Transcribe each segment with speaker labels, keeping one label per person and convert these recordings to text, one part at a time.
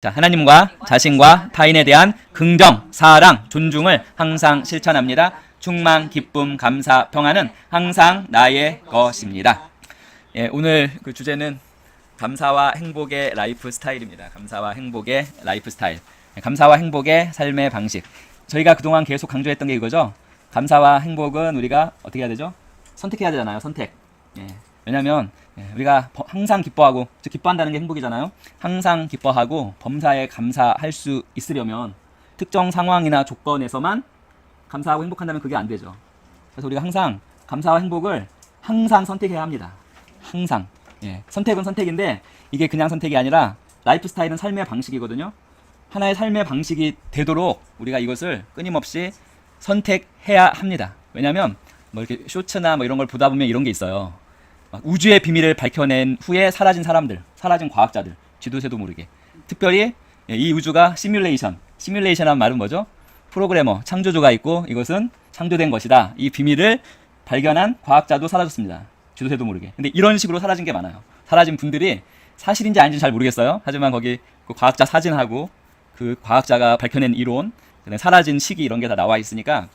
Speaker 1: 자, 하나님과 자신과 타인에 대한 긍정, 사랑, 존중을 항상 실천합니다. 충만, 기쁨, 감사, 평안은 항상 나의 것입니다. 예, 오늘 그 주제는 감사와 행복의 라이프 스타일입니다. 감사와 행복의 라이프 스타일. 감사와 행복의 삶의 방식. 저희가 그동안 계속 강조했던 게 이거죠. 감사와 행복은 우리가 어떻게 해야 되죠? 선택해야 되잖아요. 선택. 예, 왜냐하면 우리가 항상 기뻐하고, 즉 기뻐한다는 게 행복이잖아요. 항상 기뻐하고 범사에 감사할 수 있으려면 특정 상황이나 조건에서만 감사하고 행복한다면 그게 안 되죠. 그래서 우리가 항상 감사와 행복을 항상 선택해야 합니다. 항상. 예, 선택은 선택인데 이게 그냥 선택이 아니라 라이프 스타일은 삶의 방식이거든요. 하나의 삶의 방식이 되도록 우리가 이것을 끊임없이 선택해야 합니다. 왜냐하면 뭐 이렇게 쇼츠나 뭐 이런 걸 보다 보면 이런 게 있어요. 막 우주의 비밀을 밝혀낸 후에 사라진 사람들, 사라진 과학자들, 쥐도새도 모르게. 특별히 이 우주가 시뮬레이션이라는 말은 뭐죠? 프로그래머, 창조주가 있고 이것은 창조된 것이다. 이 비밀을 발견한 과학자도 사라졌습니다. 쥐도새도 모르게. 근데 이런 식으로 사라진 게 많아요. 사라진 분들이 사실인지 아닌지 잘 모르겠어요. 하지만 거기 그 과학자 사진하고 그 과학자가 밝혀낸 이론, 사라진 시기 이런 게 다 나와 있으니까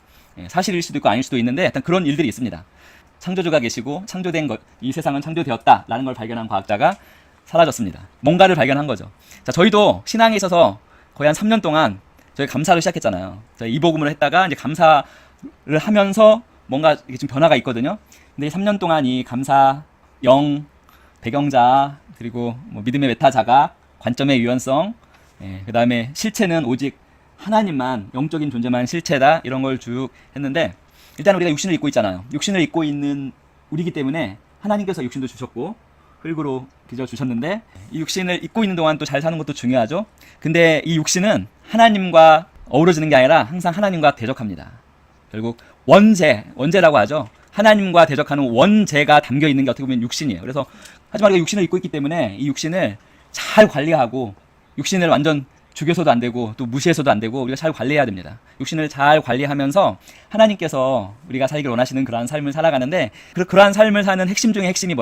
Speaker 1: 사실일 수도 있고 아닐 수도 있는데 일단 그런 일들이 있습니다. 창조주가 계시고 창조된 것, 이 세상은 창조되었다라는 걸 발견한 과학자가 사라졌습니다. 뭔가를 발견한 거죠. 자, 저희도 신앙에 있어서 거의 한 3년 동안 저희 감사를 시작했잖아요. 저희 이복음을 했다가 이제 감사를 하면서 뭔가 좀 변화가 있거든요. 근데 3년 동안 이 감사, 영, 배경자, 그리고 뭐 믿음의 메타 자각, 관점의 유연성, 그 다음에 실체는 오직 하나님만, 영적인 존재만 실체다, 이런 걸 쭉 했는데, 일단 우리가 육신을 입고 있잖아요. 육신을 입고 있는 우리기 때문에 하나님께서 육신도 주셨고 흙으로 빚어 주셨는데, 이 육신을 입고 있는 동안 또 잘 사는 것도 중요하죠. 근데 이 육신은 하나님과 어우러지는 게 아니라 항상 하나님과 대적합니다. 결국 원죄라고 하죠. 하나님과 대적하는 원죄가 담겨 있는 게 어떻게 보면 육신이에요. 그래서 하지만 우리가 육신을 입고 있기 때문에 이 육신을 잘 관리하고, 육신을 완전 죽여서도 안 되고 또 무시해서도 안 되고 우리가 잘 관리해야 됩니다. 육신을 잘 관리하면서 하나님께서 우리가 살기를 원하시는 그러한 삶을 살아가는데, 그러한 삶을 사는 핵심 중에 핵심이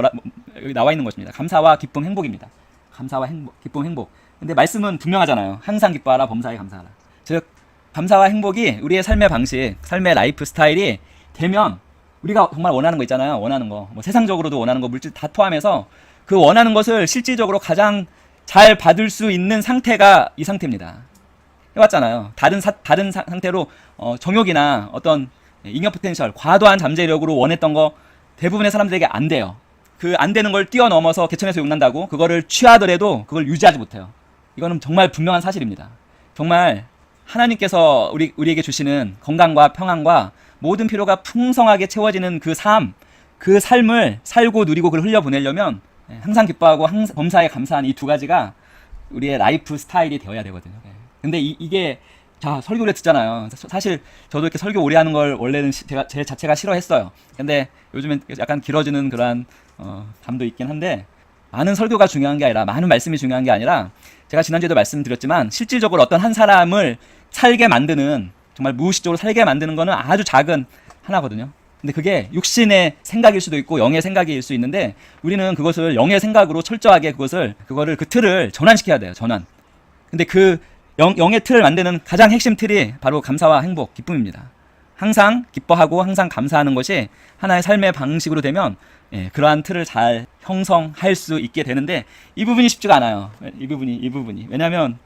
Speaker 1: 여기 나와 있는 것입니다. 감사와 기쁨, 행복입니다. 감사와 행복, 기쁨, 행복. 근데 말씀은 분명하잖아요. 항상 기뻐하라, 범사에 감사하라. 즉 감사와 행복이 우리의 삶의 방식, 삶의 라이프 스타일이 되면 우리가 정말 원하는 거 있잖아요. 원하는 거, 뭐 세상적으로도 원하는 거, 물질 다 포함해서 그 원하는 것을 실질적으로 가장 잘 받을 수 있는 상태가 이 상태입니다. 해봤잖아요. 다른 상태로 정욕이나 어떤 잉여 포텐셜, 과도한 잠재력으로 원했던 거 대부분의 사람들에게 안 돼요. 그 안 되는 걸 뛰어넘어서 개천에서 욕난다고 그거를 취하더라도 그걸 유지하지 못해요. 이거는 정말 분명한 사실입니다. 정말 하나님께서 우리에게 주시는 건강과 평안과 모든 필요가 풍성하게 채워지는 그 삶을 살고 누리고 그걸 흘려보내려면 항상 기뻐하고 범사에 감사한 이 두 가지가 우리의 라이프 스타일이 되어야 되거든요. 근데 이게 자, 설교를 듣잖아요. 사실 저도 이렇게 설교 오래 하는 걸 원래는 제 자체가 싫어했어요. 근데 요즘엔 약간 길어지는 그러한 감도 있긴 한데, 많은 설교가 중요한 게 아니라, 많은 말씀이 중요한 게 아니라, 제가 지난주에도 말씀드렸지만 실질적으로 어떤 한 사람을 살게 만드는, 정말 무의식적으로 살게 만드는 거는 아주 작은 하나거든요. 근데 그게 육신의 생각일 수도 있고 영의 생각일 수 있는데, 우리는 그것을 영의 생각으로 철저하게 그 틀을 전환시켜야 돼요. 전환. 근데 그 영의 틀을 만드는 가장 핵심 틀이 바로 감사와 행복, 기쁨입니다. 항상 기뻐하고 항상 감사하는 것이 하나의 삶의 방식으로 되면 그러한 틀을 잘 형성할 수 있게 되는데, 이 부분이 쉽지가 않아요. 이 부분이. 왜냐하면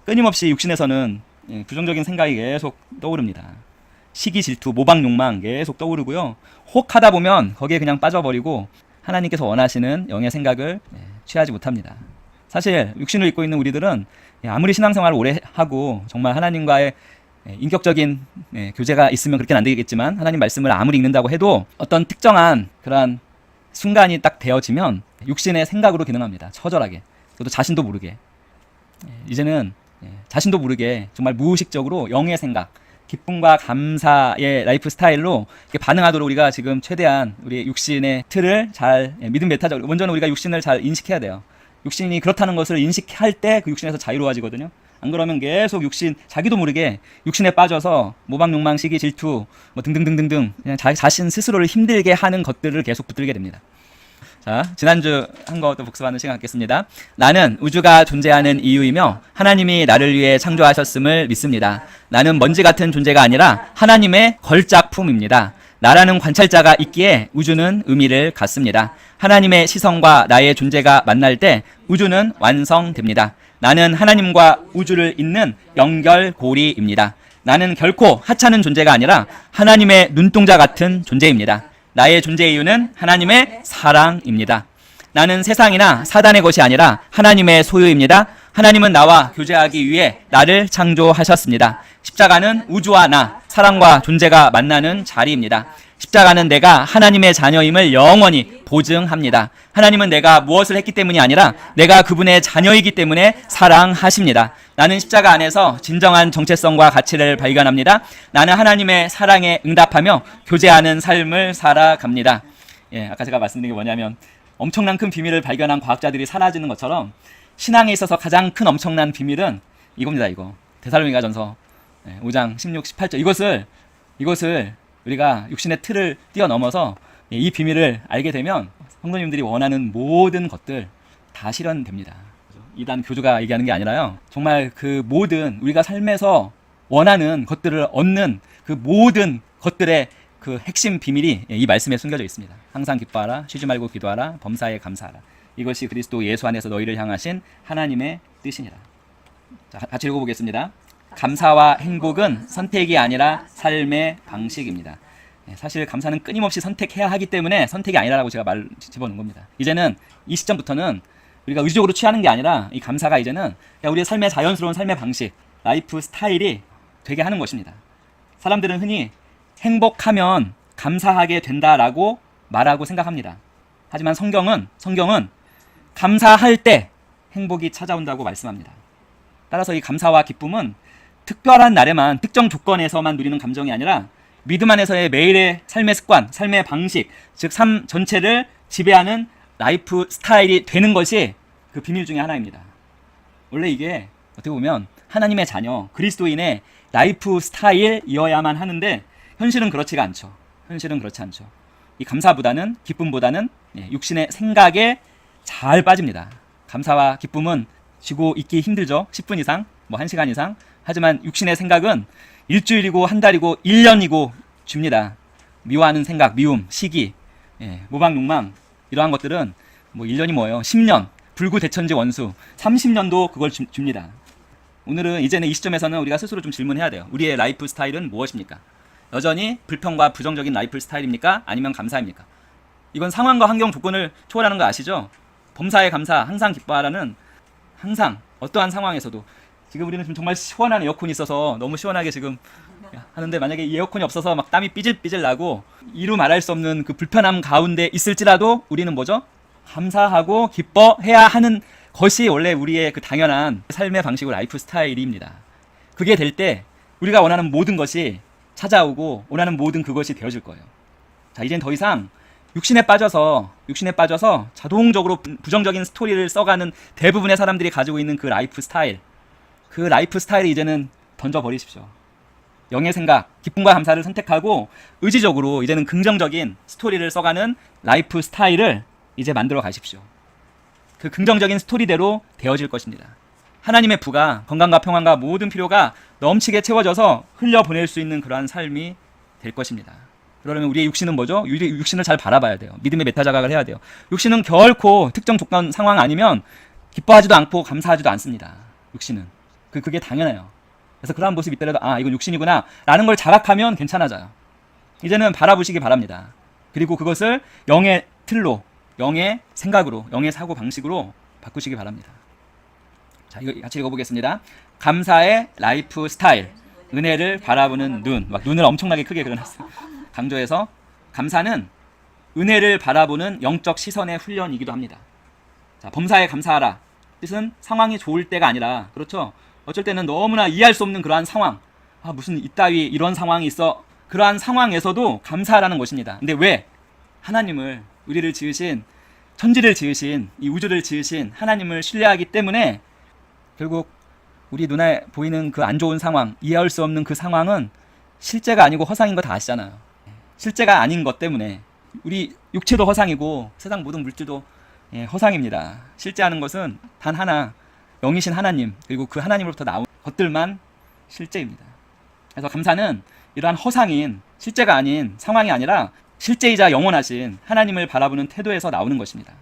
Speaker 1: 끊임없이 육신에서는 부정적인 생각이 계속 떠오릅니다. 시기, 질투, 모방, 욕망 계속 떠오르고요. 혹 하다 보면 거기에 그냥 빠져버리고 하나님께서 원하시는 영의 생각을 취하지 못합니다. 사실 육신을 입고 있는 우리들은 아무리 신앙생활을 오래 하고 정말 하나님과의 인격적인 교제가 있으면 그렇게는 안 되겠지만, 하나님 말씀을 아무리 읽는다고 해도 어떤 특정한 그러한 순간이 딱 되어지면 육신의 생각으로 기능합니다. 처절하게. 저도 자신도 모르게. 이제는 자신도 모르게 정말 무의식적으로 영의 생각, 기쁨과 감사의 라이프 스타일로 반응하도록 우리가 지금 최대한 우리 육신의 틀을 잘 믿음 메타적으로, 먼저는 우리가 육신을 잘 인식해야 돼요. 육신이 그렇다는 것을 인식할 때 그 육신에서 자유로워지거든요. 안 그러면 계속 자기도 모르게 육신에 빠져서 모방, 욕망, 시기, 질투 뭐 등등등등등 그냥 자신 스스로를 힘들게 하는 것들을 계속 붙들게 됩니다. 자, 지난주 한 것도 복습하는 시간 갖겠습니다. 나는 우주가 존재하는 이유이며 하나님이 나를 위해 창조하셨음을 믿습니다. 나는 먼지 같은 존재가 아니라 하나님의 걸작품입니다. 나라는 관찰자가 있기에 우주는 의미를 갖습니다. 하나님의 시선과 나의 존재가 만날 때 우주는 완성됩니다. 나는 하나님과 우주를 잇는 연결고리입니다. 나는 결코 하찮은 존재가 아니라 하나님의 눈동자 같은 존재입니다. 나의 존재 이유는 하나님의 사랑입니다. 나는 세상이나 사단의 것이 아니라 하나님의 소유입니다. 하나님은 나와 교제하기 위해 나를 창조하셨습니다. 십자가는 우주와 나, 사랑과 존재가 만나는 자리입니다. 십자가는 내가 하나님의 자녀임을 영원히 보증합니다. 하나님은 내가 무엇을 했기 때문이 아니라 내가 그분의 자녀이기 때문에 사랑하십니다. 나는 십자가 안에서 진정한 정체성과 가치를 발견합니다. 나는 하나님의 사랑에 응답하며 교제하는 삶을 살아갑니다. 아까 제가 말씀드린 게 뭐냐면 엄청난 큰 비밀을 발견한 과학자들이 사라지는 것처럼 신앙에 있어서 가장 큰 엄청난 비밀은 이겁니다. 이거 데살로니가전서 5장 16, 18절 이것을 우리가 육신의 틀을 뛰어넘어서 이 비밀을 알게 되면 성도님들이 원하는 모든 것들 다 실현됩니다. 이단 교주가 얘기하는 게 아니라요. 정말 그 모든 우리가 삶에서 원하는 것들을 얻는 그 모든 것들의 그 핵심 비밀이 이 말씀에 숨겨져 있습니다. 항상 기뻐하라, 쉬지 말고 기도하라, 범사에 감사하라. 이것이 그리스도 예수 안에서 너희를 향하신 하나님의 뜻이니라. 자, 같이 읽어보겠습니다. 감사와 행복은 선택이 아니라 삶의 방식입니다. 사실 감사는 끊임없이 선택해야 하기 때문에 선택이 아니라고 제가 말 집어넣은 겁니다. 이제는 이 시점부터는 우리가 의지적으로 취하는 게 아니라 이 감사가 이제는 우리의 삶의 자연스러운 삶의 방식, 라이프 스타일이 되게 하는 것입니다. 사람들은 흔히 행복하면 감사하게 된다라고 말하고 생각합니다. 하지만 성경은 감사할 때 행복이 찾아온다고 말씀합니다. 따라서 이 감사와 기쁨은 특별한 날에만 특정 조건에서만 누리는 감정이 아니라 믿음 안에서의 매일의 삶의 습관, 삶의 방식, 즉 삶 전체를 지배하는 라이프 스타일이 되는 것이 그 비밀 중에 하나입니다. 원래 이게 어떻게 보면 하나님의 자녀, 그리스도인의 라이프 스타일이어야만 하는데 현실은 그렇지가 않죠. 현실은 그렇지 않죠. 이 감사보다는 기쁨보다는 육신의 생각에 잘 빠집니다. 감사와 기쁨은 쥐고 있기 힘들죠. 10분 이상, 1시간 이상. 하지만 육신의 생각은 일주일이고 한 달이고 1년이고 줍니다. 미워하는 생각, 미움, 시기, 모방, 욕망 이러한 것들은 1년이 뭐예요? 10년, 불구대천지 원수 30년도 그걸 줍니다. 오늘은 이제는 이 시점에서는 우리가 스스로 좀 질문해야 돼요. 우리의 라이프 스타일은 무엇입니까? 여전히 불평과 부정적인 라이프 스타일입니까? 아니면 감사입니까? 이건 상황과 환경 조건을 초월하는 거 아시죠? 범사에 감사, 항상 기뻐하라는 항상 어떠한 상황에서도 지금 우리는 지금 정말 시원한 에어컨이 있어서 너무 시원하게 지금 하는데 만약에 이 에어컨이 없어서 막 땀이 삐질삐질 나고 이루 말할 수 없는 그 불편함 가운데 있을지라도 우리는 뭐죠? 감사하고 기뻐해야 하는 것이 원래 우리의 그 당연한 삶의 방식으로 라이프 스타일입니다. 그게 될 때 우리가 원하는 모든 것이 찾아오고 원하는 모든 그것이 되어질 거예요. 자, 이젠 더 이상 육신에 빠져서 자동적으로 부정적인 스토리를 써가는 대부분의 사람들이 가지고 있는 그 라이프 스타일을 이제는 던져버리십시오. 영의 생각, 기쁨과 감사를 선택하고 의지적으로 이제는 긍정적인 스토리를 써가는 라이프 스타일을 이제 만들어 가십시오. 그 긍정적인 스토리대로 되어질 것입니다. 하나님의 부가 건강과 평안과 모든 필요가 넘치게 채워져서 흘려보낼 수 있는 그러한 삶이 될 것입니다. 그러려면 우리의 육신은 뭐죠? 육신을 잘 바라봐야 돼요. 믿음의 메타자각을 해야 돼요. 육신은 결코 특정 조건 상황 아니면 기뻐하지도 않고 감사하지도 않습니다. 육신은 그게 당연해요. 그래서 그러한 모습이 있더라도 이건 육신이구나 라는 걸 자각하면 괜찮아져요. 이제는 바라보시기 바랍니다. 그리고 그것을 영의 틀로, 영의 생각으로, 영의 사고 방식으로 바꾸시기 바랍니다. 자, 이거 같이 읽어보겠습니다. 감사의 라이프 스타일, 은혜를 바라보는 눈. 막 눈을 엄청나게 크게 그려놨어요. 강조해서 감사는 은혜를 바라보는 영적 시선의 훈련이기도 합니다. 자, 범사에 감사하라. 뜻은 상황이 좋을 때가 아니라, 그렇죠? 어쩔 때는 너무나 이해할 수 없는 그러한 상황, 무슨 이따위 이런 상황이 있어. 그러한 상황에서도 감사하라는 것입니다. 근데 왜? 하나님을, 우리를 지으신, 천지를 지으신, 이 우주를 지으신 하나님을 신뢰하기 때문에 결국 우리 눈에 보이는 그 안 좋은 상황, 이해할 수 없는 그 상황은 실제가 아니고 허상인 거 다 아시잖아요. 실제가 아닌 것 때문에 우리 육체도 허상이고 세상 모든 물질도 허상입니다. 실제하는 것은 단 하나, 영이신 하나님, 그리고 그 하나님으로부터 나온 것들만 실제입니다. 그래서 감사는 이러한 허상인 실제가 아닌 상황이 아니라 실제이자 영원하신 하나님을 바라보는 태도에서 나오는 것입니다.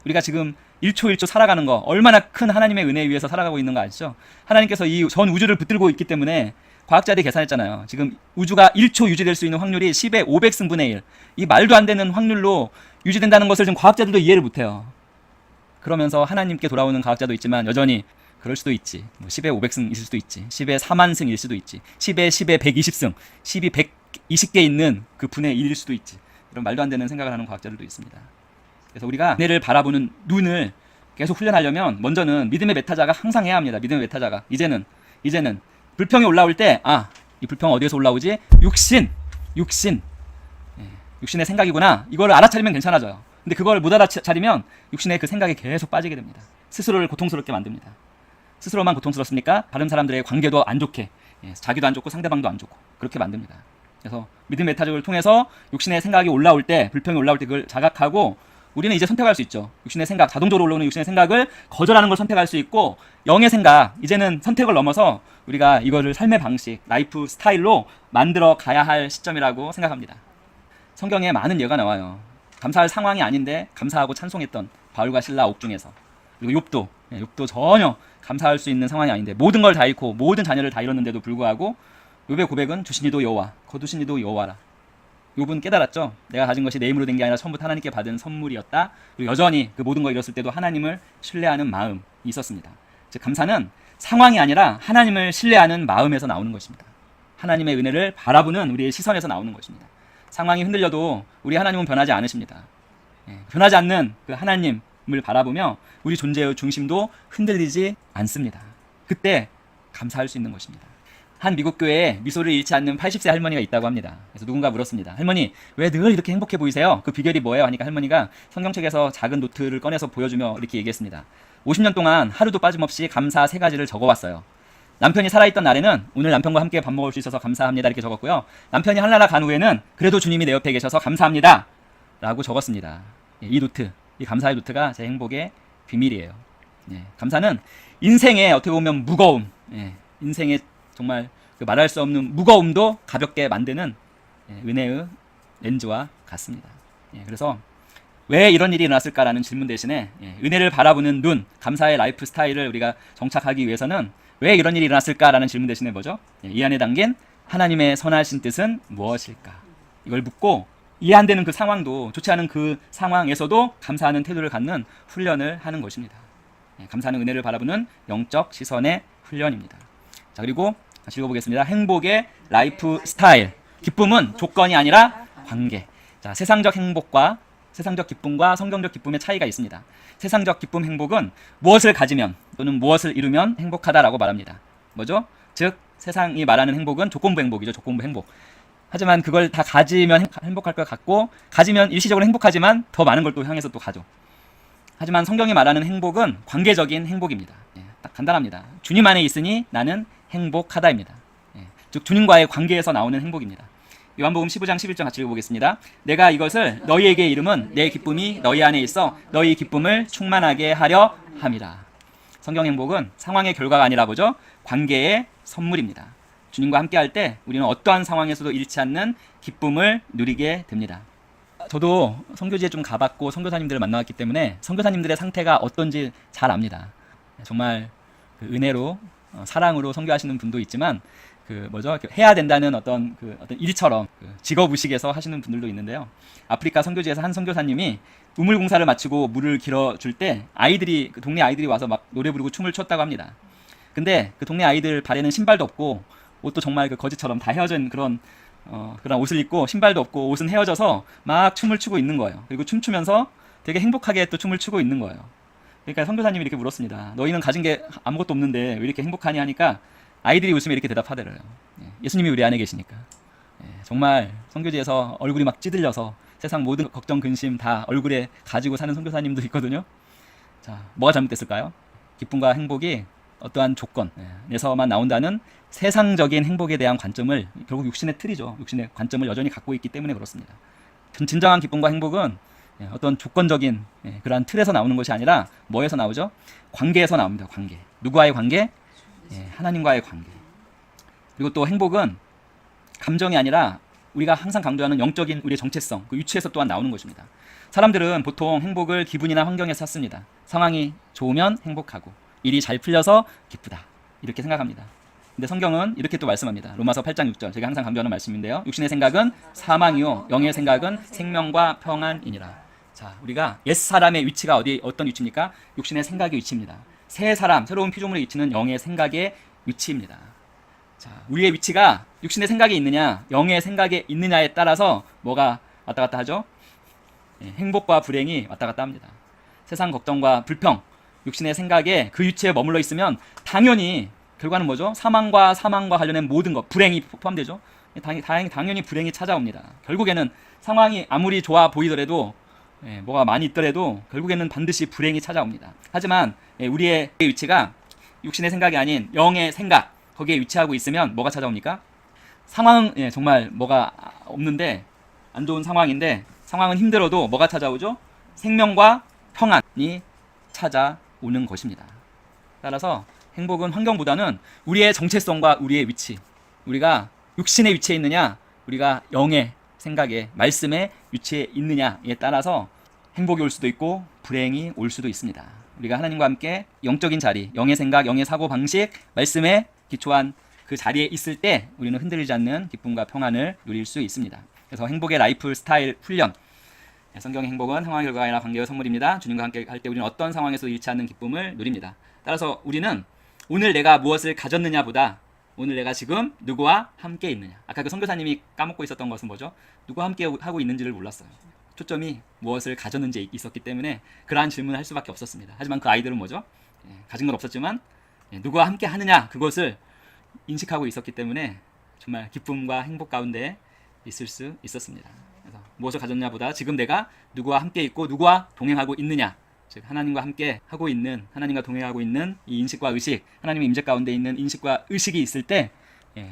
Speaker 1: 우리가 지금 1초 1초 살아가는 거 얼마나 큰 하나님의 은혜 위에서 살아가고 있는 거 아시죠? 하나님께서 이 전 우주를 붙들고 있기 때문에 과학자들이 계산했잖아요. 지금 우주가 1초 유지될 수 있는 확률이 10의 500승분의 1. 이 말도 안 되는 확률로 유지된다는 것을 지금 과학자들도 이해를 못해요. 그러면서 하나님께 돌아오는 과학자도 있지만 여전히 그럴 수도 있지. 뭐 10의 500승 있을 수도 있지. 10의 4만승일 수도 있지. 10의 120승, 10이 120개 있는 그 분의 1일 수도 있지. 이런 말도 안 되는 생각을 하는 과학자들도 있습니다. 그래서 우리가 은혜를 바라보는 눈을 계속 훈련하려면 먼저는 믿음의 메타자가 항상 해야 합니다. 믿음의 메타자가. 이제는 불평이 올라올 때 이 불평 어디에서 올라오지? 육신의 생각이구나. 이걸 알아차리면 괜찮아져요. 근데 그걸 못 알아차리면 육신의 그 생각에 계속 빠지게 됩니다. 스스로를 고통스럽게 만듭니다. 스스로만 고통스럽습니까? 다른 사람들의 관계도 안 좋게, 자기도 안 좋고 상대방도 안 좋고 그렇게 만듭니다. 그래서 믿음의 메타적을 통해서 육신의 생각이 올라올 때, 불평이 올라올 때 그걸 자각하고 우리는 이제 선택할 수 있죠. 육신의 생각, 자동적으로 올라오는 육신의 생각을 거절하는 걸 선택할 수 있고, 영의 생각, 이제는 선택을 넘어서 우리가 이거를 삶의 방식, 라이프 스타일로 만들어 가야 할 시점이라고 생각합니다. 성경에 많은 예가 나와요. 감사할 상황이 아닌데 감사하고 찬송했던 바울과 실라 옥중에서. 그리고 욥도 전혀 감사할 수 있는 상황이 아닌데 모든 걸 다 잃고 모든 자녀를 다 잃었는데도 불구하고 욥의 고백은 주신 이도 여호와, 거두신 이도 여호와라. 욥은 깨달았죠. 내가 가진 것이 내 힘으로 된 게 아니라 처음부터 하나님께 받은 선물이었다. 그리고 여전히 그 모든 걸 잃었을 때도 하나님을 신뢰하는 마음이 있었습니다. 즉 감사는 상황이 아니라 하나님을 신뢰하는 마음에서 나오는 것입니다. 하나님의 은혜를 바라보는 우리의 시선에서 나오는 것입니다. 상황이 흔들려도 우리 하나님은 변하지 않으십니다. 변하지 않는 그 하나님을 바라보며 우리 존재의 중심도 흔들리지 않습니다. 그때 감사할 수 있는 것입니다. 한 미국 교회에 미소를 잃지 않는 80세 할머니가 있다고 합니다. 그래서 누군가 물었습니다. 할머니, 왜 늘 이렇게 행복해 보이세요? 그 비결이 뭐예요? 하니까 할머니가 성경책에서 작은 노트를 꺼내서 보여주며 이렇게 얘기했습니다. 50년 동안 하루도 빠짐없이 감사 3가지를 적어왔어요. 남편이 살아있던 날에는 오늘 남편과 함께 밥 먹을 수 있어서 감사합니다 이렇게 적었고요. 남편이 하늘나라 간 후에는 그래도 주님이 내 옆에 계셔서 감사합니다 라고 적었습니다. 이 노트, 이 감사의 노트가 제 행복의 비밀이에요. 감사는 인생의 어떻게 보면 무거움, 인생의 정말 그 말할 수 없는 무거움도 가볍게 만드는 은혜의 렌즈와 같습니다. 그래서 왜 이런 일이 일어났을까라는 질문 대신에 은혜를 바라보는 눈, 감사의 라이프 스타일을 우리가 정착하기 위해서는 왜 이런 일이 일어났을까라는 질문 대신에 뭐죠? 이 안에 담긴 하나님의 선하신 뜻은 무엇일까? 이걸 묻고 이해 안 되는 그 상황도, 좋지 않은 그 상황에서도 감사하는 태도를 갖는 훈련을 하는 것입니다. 감사는 은혜를 바라보는 영적 시선의 훈련입니다. 자, 그리고 다시 읽어보겠습니다. 행복의 라이프 스타일. 기쁨은 조건이 아니라 관계. 자, 세상적 행복과 세상적 기쁨과 성경적 기쁨의 차이가 있습니다. 세상적 기쁨, 행복은 무엇을 가지면 또는 무엇을 이루면 행복하다라고 말합니다. 뭐죠? 즉 세상이 말하는 행복은 조건부 행복이죠. 조건부 행복. 하지만 그걸 다 가지면 행복할 것 같고, 가지면 일시적으로 행복하지만 더 많은 걸 또 향해서 또 가죠. 하지만 성경이 말하는 행복은 관계적인 행복입니다. 딱 간단합니다. 주님 안에 있으니 나는 행복하다입니다. 즉 주님과의 관계에서 나오는 행복입니다. 요한복음 15장 11절 같이 읽어보겠습니다. 내가 이것을 너희에게 이름은 내 기쁨이 너희 안에 있어 너희 기쁨을 충만하게 하려 함이라. 성경 행복은 상황의 결과가 아니라 뭐죠? 관계의 선물입니다. 주님과 함께 할 때 우리는 어떠한 상황에서도 잃지 않는 기쁨을 누리게 됩니다. 저도 선교지에 좀 가봤고 선교사님들을 만나왔기 때문에 선교사님들의 상태가 어떤지 잘 압니다. 정말 그 은혜로 사랑으로 선교하시는 분도 있지만 해야 된다는 어떤 일처럼 직업의식에서 하시는 분들도 있는데요. 아프리카 선교지에서 한 선교사님이 우물 공사를 마치고 물을 길어줄 때 그 동네 아이들이 와서 막 노래 부르고 춤을 췄다고 합니다. 근데 그 동네 아이들 발에는 신발도 없고 옷도 정말 그 거지처럼 다 헤어진 그런 옷을 입고 신발도 없고 옷은 헤어져서 막 춤을 추고 있는 거예요. 그리고 춤추면서 되게 행복하게 또 춤을 추고 있는 거예요. 그러니까 선교사님이 이렇게 물었습니다. 너희는 가진 게 아무것도 없는데 왜 이렇게 행복하니? 하니까 아이들이 웃으며 이렇게 대답하더래요. 예수님이 우리 안에 계시니까. 정말 선교지에서 얼굴이 막 찌들려서 세상 모든 걱정, 근심 다 얼굴에 가지고 사는 선교사님도 있거든요. 자, 뭐가 잘못됐을까요? 기쁨과 행복이 어떠한 조건에서만 나온다는 세상적인 행복에 대한 관점을, 결국 육신의 틀이죠. 육신의 관점을 여전히 갖고 있기 때문에 그렇습니다. 진정한 기쁨과 행복은 어떤 조건적인 그러한 틀에서 나오는 것이 아니라 뭐에서 나오죠? 관계에서 나옵니다. 관계. 누구와의 관계? 하나님과의 관계. 그리고 또 행복은 감정이 아니라 우리가 항상 강조하는 영적인 우리의 정체성, 그 위치에서 또한 나오는 것입니다. 사람들은 보통 행복을 기분이나 환경에서 찾습니다. 상황이 좋으면 행복하고 일이 잘 풀려서 기쁘다 이렇게 생각합니다. 근데 성경은 이렇게 또 말씀합니다. 로마서 8장 6절, 제가 항상 강조하는 말씀인데요. 육신의 생각은 사망이요 영의 생각은 생명과 평안이니라. 자, 우리가 옛 사람의 위치가 어떤 위치입니까? 육신의 생각의 위치입니다. 새 사람, 새로운 피조물의 위치는 영의 생각의 위치입니다. 자, 우리의 위치가 육신의 생각에 있느냐, 영의 생각에 있느냐에 따라서 뭐가 왔다 갔다 하죠? 행복과 불행이 왔다 갔다 합니다. 세상 걱정과 불평, 육신의 생각에 그 위치에 머물러 있으면 당연히 결과는 뭐죠? 사망과 관련된 모든 것, 불행이 포함되죠. 당연히 불행이 찾아옵니다. 결국에는 상황이 아무리 좋아 보이더라도 뭐가 많이 있더라도 결국에는 반드시 불행이 찾아옵니다. 하지만 우리의 위치가 육신의 생각이 아닌 영의 생각, 거기에 위치하고 있으면 뭐가 찾아옵니까? 상황 정말 뭐가 없는데 안 좋은 상황인데 상황은 힘들어도 뭐가 찾아오죠? 생명과 평안이 찾아오는 것입니다. 따라서 행복은 환경보다는 우리의 정체성과 우리의 위치, 우리가 육신의 위치에 있느냐, 우리가 영의 생각에, 말씀의 위치에 있느냐에 따라서 행복이 올 수도 있고 불행이 올 수도 있습니다. 우리가 하나님과 함께 영적인 자리, 영의 생각, 영의 사고 방식, 말씀에 기초한 그 자리에 있을 때 우리는 흔들리지 않는 기쁨과 평안을 누릴 수 있습니다. 그래서 행복의 라이프 스타일 훈련, 성경의 행복은 상황 결과가 아니라 관계의 선물입니다. 주님과 함께 할 때 우리는 어떤 상황에서도 잃지 않는 기쁨을 누립니다. 따라서 우리는 오늘 내가 무엇을 가졌느냐보다 오늘 내가 지금 누구와 함께 있느냐. 아까 그 선교사님이 까먹고 있었던 것은 뭐죠? 누구와 함께 하고 있는지를 몰랐어요. 초점이 무엇을 가졌는지 있었기 때문에 그러한 질문을 할 수밖에 없었습니다. 하지만 그 아이들은 뭐죠? 가진 건 없었지만 누구와 함께 하느냐, 그것을 인식하고 있었기 때문에 정말 기쁨과 행복 가운데 있을 수 있었습니다. 그래서 무엇을 가졌냐보다 지금 내가 누구와 함께 있고 누구와 동행하고 있느냐, 즉 하나님과 함께 하고 있는, 하나님과 동행하고 있는 이 인식과 의식, 하나님의 임재 가운데 있는 인식과 의식이 있을 때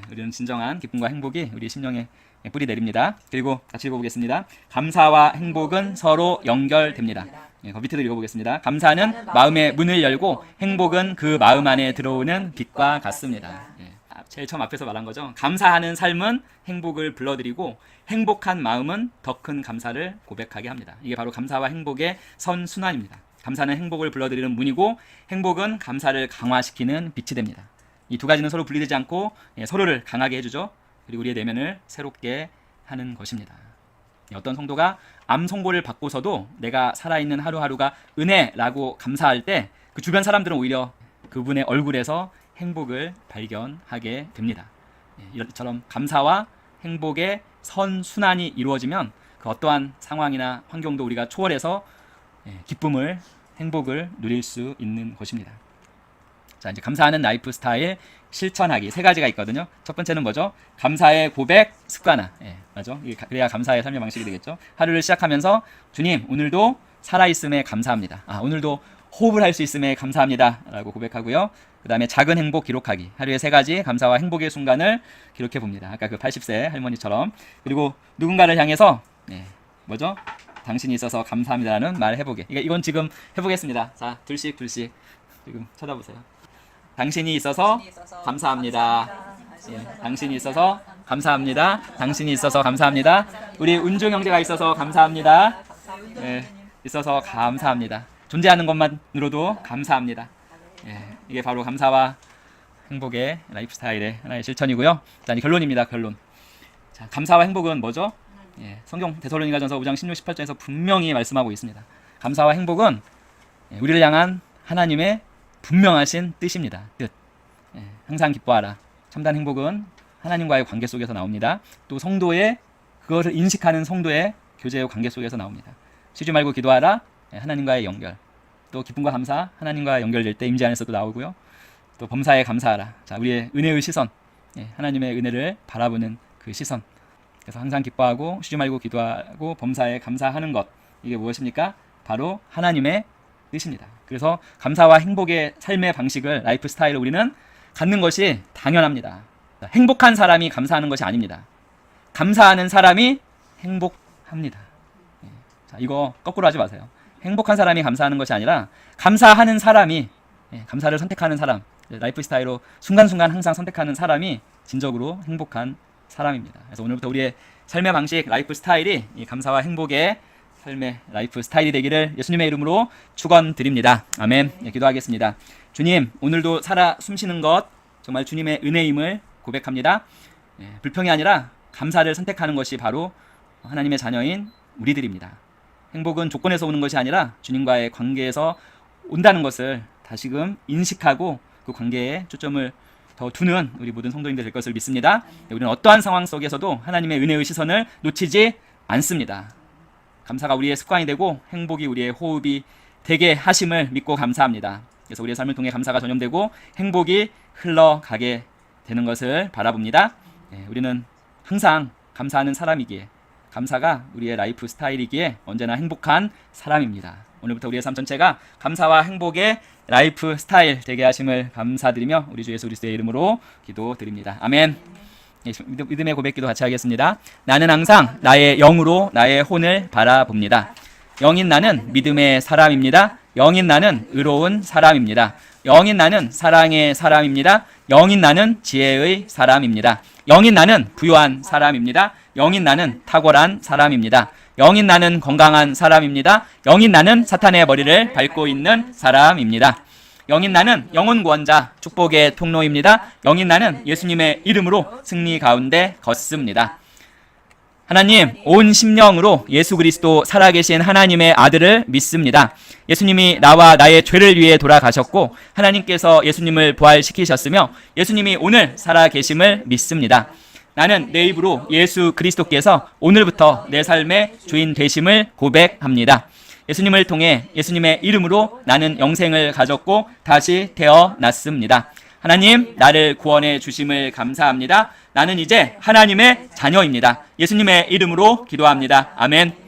Speaker 1: 우리는 진정한 기쁨과 행복이 우리 심령에 뿌리 내립니다. 그리고 같이 읽어보겠습니다. 감사와 행복은 서로 연결됩니다. 그 밑에도 읽어보겠습니다. 감사는 마음의 문을 열고 행복은 그 마음 안에 들어오는 빛과 같습니다. 제일 처음 앞에서 말한 거죠. 감사하는 삶은 행복을 불러들이고 행복한 마음은 더 큰 감사를 고백하게 합니다. 이게 바로 감사와 행복의 선순환입니다. 감사는 행복을 불러들이는 문이고 행복은 감사를 강화시키는 빛이 됩니다. 이 두 가지는 서로 분리되지 않고 서로를 강하게 해주죠. 그리고 우리의 내면을 새롭게 하는 것입니다. 어떤 성도가 암 선고를 받고서도 내가 살아있는 하루하루가 은혜라고 감사할 때 그 주변 사람들은 오히려 그분의 얼굴에서 행복을 발견하게 됩니다. 이처럼 감사와 행복의 선순환이 이루어지면 그 어떠한 상황이나 환경도 우리가 초월해서 기쁨을, 행복을 누릴 수 있는 것입니다. 자, 이제 감사하는 라이프 스타일 실천하기 세 가지가 있거든요. 첫 번째는 뭐죠? 감사의 고백 습관화. 맞죠? 그래야 감사의 삶의 방식이 되겠죠. 하루를 시작하면서 주님, 오늘도 살아있음에 감사합니다. 오늘도 호흡을 할 수 있음에 감사합니다. 라고 고백하고요. 그 다음에 작은 행복 기록하기. 하루에 세 가지 감사와 행복의 순간을 기록해 봅니다. 아까 그 80세 할머니처럼. 그리고 누군가를 향해서 뭐죠? 당신이 있어서 감사합니다라는 말 해보게. 이건 지금 해보겠습니다. 자, 둘씩 지금 쳐다보세요. 당신이 있어서 감사합니다. 당신이 있어서 감사합니다. 당신이 있어서 감사합니다. 우리 운중 형제가 있어서 감사합니다. 있어서 감사합니다. 존재하는 것만으로도 감사합니다. 이게 바로 감사와 행복의 라이프 스타일의 하나의 실천이고요. 자, 결론입니다. 결론. 자, 감사와 행복은 뭐죠? 성경 데살로니가전서 5장 16, 18절에서 분명히 말씀하고 있습니다. 감사와 행복은 우리를 향한 하나님의 분명하신 뜻입니다. 뜻. 항상 기뻐하라. 참된 행복은 하나님과의 관계 속에서 나옵니다. 또 성도의 그것을 인식하는 성도의 교제의 관계 속에서 나옵니다. 쉬지 말고 기도하라. 하나님과의 연결. 또 기쁨과 감사, 하나님과 연결될 때 임재 안에서도 나오고요. 또 범사에 감사하라. 자, 우리의 은혜의 시선, 하나님의 은혜를 바라보는 그 시선. 그래서 항상 기뻐하고 쉬지 말고 기도하고 범사에 감사하는 것. 이게 무엇입니까? 바로 하나님의 뜻입니다. 그래서 감사와 행복의 삶의 방식을, 라이프 스타일을 우리는 갖는 것이 당연합니다. 행복한 사람이 감사하는 것이 아닙니다. 감사하는 사람이 행복합니다. 자, 이거 거꾸로 하지 마세요. 행복한 사람이 감사하는 것이 아니라 감사하는 사람이, 감사를 선택하는 사람, 라이프 스타일로 순간순간 항상 선택하는 사람이 진정으로 행복한 사람입니다. 그래서 오늘부터 우리의 삶의 방식, 라이프 스타일이 이 감사와 행복의 삶의 라이프 스타일이 되기를 예수님의 이름으로 축원드립니다. 아멘. 기도하겠습니다. 주님, 오늘도 살아 숨쉬는 것 정말 주님의 은혜임을 고백합니다. 불평이 아니라 감사를 선택하는 것이 바로 하나님의 자녀인 우리들입니다. 행복은 조건에서 오는 것이 아니라 주님과의 관계에서 온다는 것을 다시금 인식하고 그 관계에 초점을 더 두는 우리 모든 성도님들 될 것을 믿습니다. 우리는 어떠한 상황 속에서도 하나님의 은혜의 시선을 놓치지 않습니다. 감사가 우리의 습관이 되고 행복이 우리의 호흡이 되게 하심을 믿고 감사합니다. 그래서 우리의 삶을 통해 감사가 전염되고 행복이 흘러가게 되는 것을 바라봅니다. 우리는 항상 감사하는 사람이기에, 감사가 우리의 라이프 스타일이기에 언제나 행복한 사람입니다. 오늘부터 우리의 삶 전체가 감사와 행복의 라이프 스타일 되게 하심을 감사드리며 우리 주 예수 그리스도의 이름으로 기도드립니다. 아멘. 믿음의 고백기도 같이 하겠습니다. 나는 항상 나의 영으로 나의 혼을 바라봅니다. 영인 나는 믿음의 사람입니다. 영인 나는 의로운 사람입니다. 영인 나는 사랑의 사람입니다. 영인 나는 지혜의 사람입니다. 영인 나는 부유한 사람입니다. 영인 나는 탁월한 사람입니다. 영인 나는 건강한 사람입니다. 영인 나는 사탄의 머리를 밟고 있는 사람입니다. 영인 나는 영혼 구원자 축복의 통로입니다. 영인 나는 예수님의 이름으로 승리 가운데 걷습니다. 하나님, 온 심령으로 예수 그리스도 살아계신 하나님의 아들을 믿습니다. 예수님이 나와 나의 죄를 위해 돌아가셨고 하나님께서 예수님을 부활시키셨으며 예수님이 오늘 살아계심을 믿습니다. 나는 내 입으로 예수 그리스도께서 오늘부터 내 삶의 주인 되심을 고백합니다. 예수님을 통해 예수님의 이름으로 나는 영생을 가졌고 다시 태어났습니다. 하나님, 나를 구원해 주심을 감사합니다. 나는 이제 하나님의 자녀입니다. 예수님의 이름으로 기도합니다. 아멘.